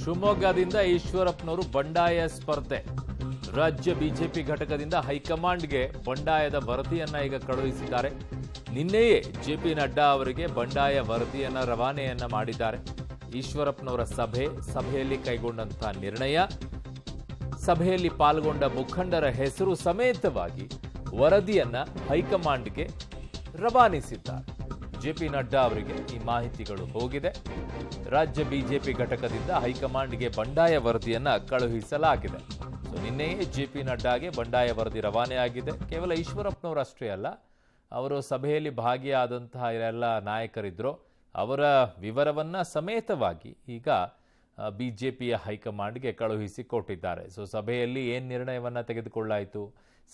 ಶಿವಮೊಗ್ಗದಿಂದ ಈಶ್ವರಪ್ಪನವರು ಬಂಡಾಯ ಸ್ಪರ್ಧೆ. ರಾಜ್ಯ ಬಿಜೆಪಿ ಘಟಕದಿಂದ ಹೈಕಮಾಂಡ್ಗೆ ಬಂಡಾಯದ ವರದಿಯನ್ನ ಈಗ ಕಳುಹಿಸಿದ್ದಾರೆ. ನಿನ್ನೆಯೇ ಜೆಪಿ ನಡ್ಡಾ ಅವರಿಗೆ ಬಂಡಾಯ ವರದಿಯನ್ನ ರವಾನೆಯನ್ನ ಮಾಡಿದ್ದಾರೆ. ಈಶ್ವರಪ್ಪನವರ ಸಭೆಯಲ್ಲಿ ಕೈಗೊಂಡಂತಹ ನಿರ್ಣಯ, ಸಭೆಯಲ್ಲಿ ಪಾಲ್ಗೊಂಡ ಮುಖಂಡರ ಹೆಸರು ಸಮೇತವಾಗಿ ವರದಿಯನ್ನ ಹೈಕಮಾಂಡ್ಗೆ ರವಾನಿಸಿದ್ದಾರೆ. ಜೆಪಿ ನಡ್ಡಾ ಅವರಿಗೆ ಈ ಮಾಹಿತಿಗಳು ಹೋಗಿದೆ. ರಾಜ್ಯ ಬಿಜೆಪಿ ಘಟಕದಿಂದ ಹೈಕಮಾಂಡ್ಗೆ ಬಂಡಾಯ ವರದಿಯನ್ನ ಕಳುಹಿಸಲಾಗಿದೆ. ನಿನ್ನೆಯೇ ಜೆಪಿ ನಡ್ಡಾಗೆ ಬಂಡಾಯ ವರದಿ ರವಾನೆಯಾಗಿದೆ. ಕೇವಲ ಈಶ್ವರಪ್ಪನವರು ಅಷ್ಟೇ ಅಲ್ಲ, ಅವರು ಸಭೆಯಲ್ಲಿ ಭಾಗಿಯಾದಂತಹ ಎಲ್ಲ ನಾಯಕರಿದ್ರು, ಅವರ ವಿವರವನ್ನ ಸಮೇತವಾಗಿ ಈಗ ಬಿಜೆಪಿಯ ಹೈಕಮಾಂಡ್ಗೆ ಕಳುಹಿಸಿ ಕೊಟ್ಟಿದ್ದಾರೆ. ಸಭೆಯಲ್ಲಿ ಏನು ನಿರ್ಣಯವನ್ನ ತೆಗೆದುಕೊಳ್ಳಾಯಿತು,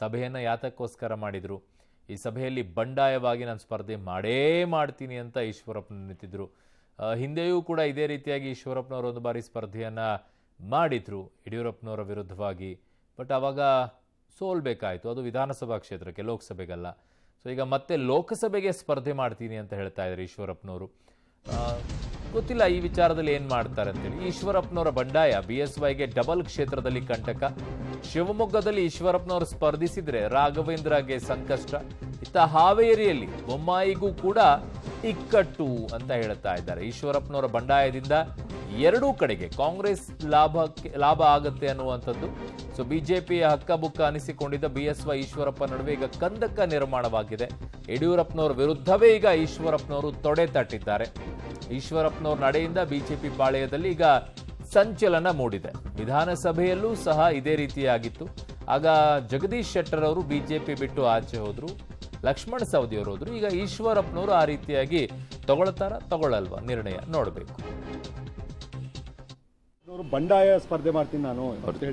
ಸಭೆಯನ್ನು ಯಾತಕ್ಕೋಸ್ಕರ ಮಾಡಿದ್ರು, ಈ ಸಭೆಯಲ್ಲಿ ಬಂಡಾಯವಾಗಿ ನಾನು ಸ್ಪರ್ಧೆ ಮಾಡೇ ಮಾಡ್ತೀನಿ ಅಂತ ಈಶ್ವರಪ್ಪನ ನಿಂತಿದ್ರು. ಹಿಂದೆಯೂ ಕೂಡ ಇದೇ ರೀತಿಯಾಗಿ ಈಶ್ವರಪ್ಪನವರು ಒಂದು ಬಾರಿ ಸ್ಪರ್ಧೆಯನ್ನ ಮಾಡಿದ್ರು ಯಡಿಯೂರಪ್ಪನವರ ವಿರುದ್ಧವಾಗಿ. ಬಟ್ ಆವಾಗ ಸೋಲ್ಬೇಕಾಯಿತು, ಅದು ವಿಧಾನಸಭಾ ಕ್ಷೇತ್ರಕ್ಕೆ, ಲೋಕಸಭೆಗಲ್ಲ. ಈಗ ಮತ್ತೆ ಲೋಕಸಭೆಗೆ ಸ್ಪರ್ಧೆ ಮಾಡ್ತೀನಿ ಅಂತ ಹೇಳ್ತಾ ಇದ್ದಾರೆ ಈಶ್ವರಪ್ಪನವರು. ಗೊತ್ತಿಲ್ಲ ಈ ವಿಚಾರದಲ್ಲಿ ಏನು ಮಾಡ್ತಾರೆ ಅಂತೇಳಿ. ಈಶ್ವರಪ್ಪನವರ ಬಂಡಾಯ BSYಗೆ ಡಬಲ್ ಕ್ಷೇತ್ರದಲ್ಲಿ ಕಂಟಕ. ಶಿವಮೊಗ್ಗದಲ್ಲಿ ಈಶ್ವರಪ್ಪನವರು ಸ್ಪರ್ಧಿಸಿದ್ರೆ ರಾಘವೇಂದ್ರಗೆ ಸಂಕಷ್ಟ. ಇತ್ತ ಹಾವೇರಿಯಲ್ಲಿ ಬೊಮ್ಮಾಯಿಗೂ ಕೂಡ ಇಕ್ಕಟ್ಟು ಅಂತ ಹೇಳ್ತಾ ಇದ್ದಾರೆ. ಈಶ್ವರಪ್ಪನವರ ಬಂಡಾಯದಿಂದ ಎರಡೂ ಕಡೆಗೆ ಕಾಂಗ್ರೆಸ್ ಲಾಭ ಆಗುತ್ತೆ ಅನ್ನುವಂಥದ್ದು. ಬಿಜೆಪಿಯ ಹಕ್ಕಬುಕ್ಕ ಅನಿಸಿಕೊಂಡಿದ್ದ BSY ಈಶ್ವರಪ್ಪ ನಡುವೆ ಈಗ ಕಂದಕ ನಿರ್ಮಾಣವಾಗಿದೆ. ಯಡಿಯೂರಪ್ಪನವರ ವಿರುದ್ಧವೇ ಈಗ ಈಶ್ವರಪ್ಪನವರು ತೊಡೆ ತಟ್ಟಿದ್ದಾರೆ. ಈಶ್ವರಪ್ಪನವರ ನಡೆಯಿಂದ ಬಿಜೆಪಿ ಪಾಳೆಯದಲ್ಲಿ ಈಗ ಸಂಚಲನ ಮೂಡಿದೆ. ವಿಧಾನಸಭೆಯಲ್ಲೂ ಸಹ ಇದೇ ರೀತಿಯಾಗಿತ್ತು. ಆಗ ಜಗದೀಶ್ ಶೆಟ್ಟರ್ ಅವರು ಬಿಜೆಪಿ ಬಿಟ್ಟು ಆಚೆ ಹೋದ್ರು, ಲಕ್ಷ್ಮಣ ಸವದಿ ಅವರು ಹೋದ್ರು. ಈಗ ಈಶ್ವರಪ್ಪನವರು ಆ ರೀತಿಯಾಗಿ ತಗೊಳ್ಳಲ್ವಾ ನಿರ್ಣಯ ನೋಡಬೇಕು. ಬಂಡಾಯ ಸ್ಪರ್ಧೆ ಮಾಡ್ತೀನಿ ನಾನು.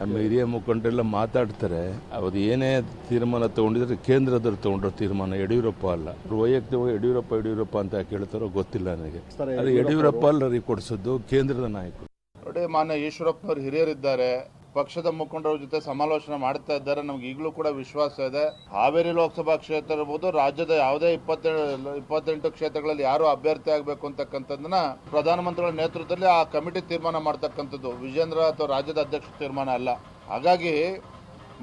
ನಮ್ಮ ಹಿರಿಯ ಮುಖಂಡರೆಲ್ಲ ಮಾತಾಡ್ತಾರೆ. ಅವ್ರು ಏನೇ ತೀರ್ಮಾನ ತಗೊಂಡಿದ್ರೆ ಕೇಂದ್ರದವ್ರು ತಗೊಂಡ್ರ ತೀರ್ಮಾನ, ಯಡಿಯೂರಪ್ಪ ಅಲ್ಲ. ವೈಯಕ್ತಿಕವಾಗಿ ಯಡಿಯೂರಪ್ಪ ಅಂತ ಕೇಳ್ತಾರೋ ಗೊತ್ತಿಲ್ಲ ನನಗೆ. ಅದು ಯಡಿಯೂರಪ್ಪ ಅಲ್ಲರಿಗೆ ಕೊಡಿಸೋದು ಕೇಂದ್ರದ ನಾಯಕರು. ನೋಡಿ, ಮಾನ್ಯ ಈಶ್ವರಪ್ಪನವರು ಹಿರಿಯರಿದ್ದಾರೆ, ಪಕ್ಷದ ಮುಖಂಡರ ಜೊತೆ ಸಮಾಲೋಚನೆ ಮಾಡ್ತಾ ಇದ್ದಾರೆ. ನಮ್ಗೆ ಈಗಲೂ ಕೂಡ ವಿಶ್ವಾಸ ಇದೆ. ಹಾವೇರಿ ಲೋಕಸಭಾ ಕ್ಷೇತ್ರ ಇರ್ಬೋದು, ರಾಜ್ಯದ ಯಾವುದೇ 28 ಕ್ಷೇತ್ರಗಳಲ್ಲಿ ಯಾರು ಅಭ್ಯರ್ಥಿ ಆಗಬೇಕು ಅಂತಕ್ಕಂಥದ್ದನ್ನ ಪ್ರಧಾನಮಂತ್ರಿಗಳ ನೇತೃತ್ವದಲ್ಲಿ ಆ ಕಮಿಟಿ ತೀರ್ಮಾನ ಮಾಡ್ತಕ್ಕಂಥದ್ದು, ವಿಜೇಂದ್ರ ಅಥವಾ ರಾಜ್ಯದ ಅಧ್ಯಕ್ಷ ತೀರ್ಮಾನ ಅಲ್ಲ. ಹಾಗಾಗಿ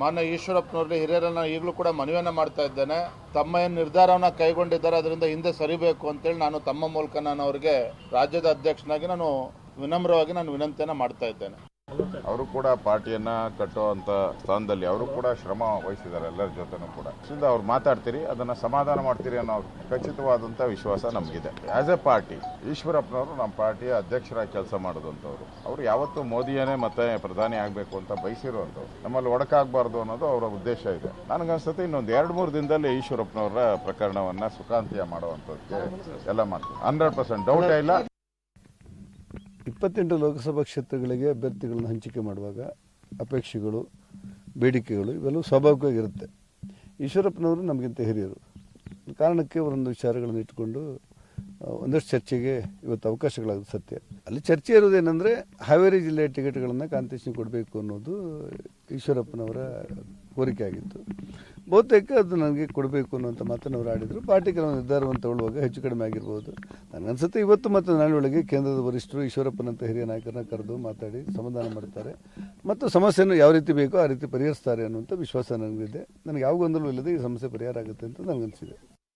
ಮಾನ್ಯ ಈಶ್ವರಪ್ಪನವ್ರಿಗೆ ಹಿರಿಯರನ್ನ ಈಗಲೂ ಕೂಡ ಮನವಿಯನ್ನ ಮಾಡ್ತಾ ಇದ್ದೇನೆ. ತಮ್ಮ ಏನು ನಿರ್ಧಾರವನ್ನ ಕೈಗೊಂಡಿದ್ದಾರೆ ಅದರಿಂದ ಹಿಂದೆ ಸರಿಬೇಕು ಅಂತೇಳಿ ನಾನು ತಮ್ಮ ಮೂಲಕ ನಾನು ಅವರಿಗೆ ರಾಜ್ಯದ ಅಧ್ಯಕ್ಷನಾಗಿ ನಾನು ವಿನಮ್ರವಾಗಿ ವಿನಂತಿಯನ್ನ ಮಾಡ್ತಾ ಇದ್ದೇನೆ. ಅವರು ಕೂಡ ಪಾರ್ಟಿಯನ್ನ ಕಟ್ಟುವಂತ ಸ್ಥಾನದಲ್ಲಿ ಅವರು ಕೂಡ ಶ್ರಮ ವಹಿಸಿದ್ದಾರೆ ಎಲ್ಲರ ಜೊತೆನೂ ಕೂಡ. ಅವ್ರು ಮಾತಾಡ್ತೀರಿ, ಅದನ್ನ ಸಮಾಧಾನ ಮಾಡ್ತೀರಿ ಅನ್ನೋ ಖಚಿತವಾದಂತ ವಿಶ್ವಾಸ ನಮಗಿದೆ. ಆಸ್ ಎ ಪಾರ್ಟಿ ಈಶ್ವರಪ್ಪನವರು ನಮ್ಮ ಪಾರ್ಟಿಯ ಅಧ್ಯಕ್ಷರಾಗಿ ಕೆಲಸ ಮಾಡೋದಂತವ್ರು. ಅವರು ಯಾವತ್ತೂ ಮೋದಿಯನ್ನೇ ಮತ್ತೆ ಪ್ರಧಾನಿ ಆಗಬೇಕು ಅಂತ ಬಯಸಿರುವಂಥವ್ರು. ನಮ್ಮಲ್ಲಿ ಒಡಕಾಗಬಾರ್ದು ಅನ್ನೋದು ಅವರ ಉದ್ದೇಶ ಇದೆ. ನನಗನ್ಸುತ್ತೆ ಇನ್ನೊಂದು 2-3 ದಿನದಲ್ಲಿ ಈಶ್ವರಪ್ಪನವರ ಪ್ರಕರಣವನ್ನ ಸುಖಾಂತ್ಯ ಮಾಡುವಂಥದ್ದಕ್ಕೆ ಎಲ್ಲ ಮಾಡ್ತೀವಿ. 100% ಡೌಟ್ ಇಲ್ಲ. 28 ಲೋಕಸಭಾ ಕ್ಷೇತ್ರಗಳಿಗೆ ಅಭ್ಯರ್ಥಿಗಳನ್ನು ಹಂಚಿಕೆ ಮಾಡುವಾಗ ಅಪೇಕ್ಷೆಗಳು, ಬೇಡಿಕೆಗಳು ಇವೆಲ್ಲವೂ ಸ್ವಾಭಾವಿಕವಾಗಿರುತ್ತೆ. ಈಶ್ವರಪ್ಪನವರು ನಮಗಿಂತ ಹಿರಿಯರು, ಕಾರಣಕ್ಕೆ ಒಂದೊಂದು ವಿಚಾರಗಳನ್ನು ಇಟ್ಟುಕೊಂಡು ಒಂದಷ್ಟು ಚರ್ಚೆಗೆ ಇವತ್ತು ಅವಕಾಶಗಳಾಗುತ್ತೆ. ಸತ್ಯ ಅಲ್ಲಿ ಚರ್ಚೆ ಇರೋದೇನೆಂದರೆ ಹಾವೇರಿ ಜಿಲ್ಲೆಯ ಟಿಕೆಟ್ಗಳನ್ನು ಕಾಂತೇಶನ್ ಕೊಡಬೇಕು ಅನ್ನೋದು ಈಶ್ವರಪ್ಪನವರ ಕೋರಿಕೆ ಆಗಿತ್ತು. ಬಹುತೇಕ ಅದು ನನಗೆ ಕೊಡಬೇಕು ಅನ್ನುವಂಥ ಮಾತನ್ನು ಅವರು ಆಡಿದರು. ಪಾರ್ಟಿ ಕೆಲವು ನಿರ್ಧಾರವನ್ನು ತಗೊಳ್ಳುವಾಗ ಹೆಚ್ಚು ಕಡಿಮೆ ಆಗಿರ್ಬೋದು. ನನಗನ್ಸುತ್ತೆ ಇವತ್ತು ಮತ್ತು ನಾಳೆ ಒಳಗೆ ಕೇಂದ್ರದ ವರಿಷ್ಠರು ಈಶ್ವರಪ್ಪನಂತ ಹಿರಿಯ ನಾಯಕರನ್ನ ಕರೆದು ಮಾತಾಡಿ ಸಮಾಧಾನ ಮಾಡ್ತಾರೆ ಮತ್ತು ಸಮಸ್ಯೆಯನ್ನು ಯಾವ ರೀತಿ ಬೇಕೋ ಆ ರೀತಿ ಪರಿಹರಿಸ್ತಾರೆ ಅನ್ನುವಂಥ ವಿಶ್ವಾಸ ನನಗಿದೆ. ನನಗೆ ಯಾವ ಗೊಂದಲವೂ ಇಲ್ಲದೆ ಈ ಸಮಸ್ಯೆ ಪರಿಹಾರ ಆಗುತ್ತೆ ಅಂತ ನನಗನ್ಸಿದೆ.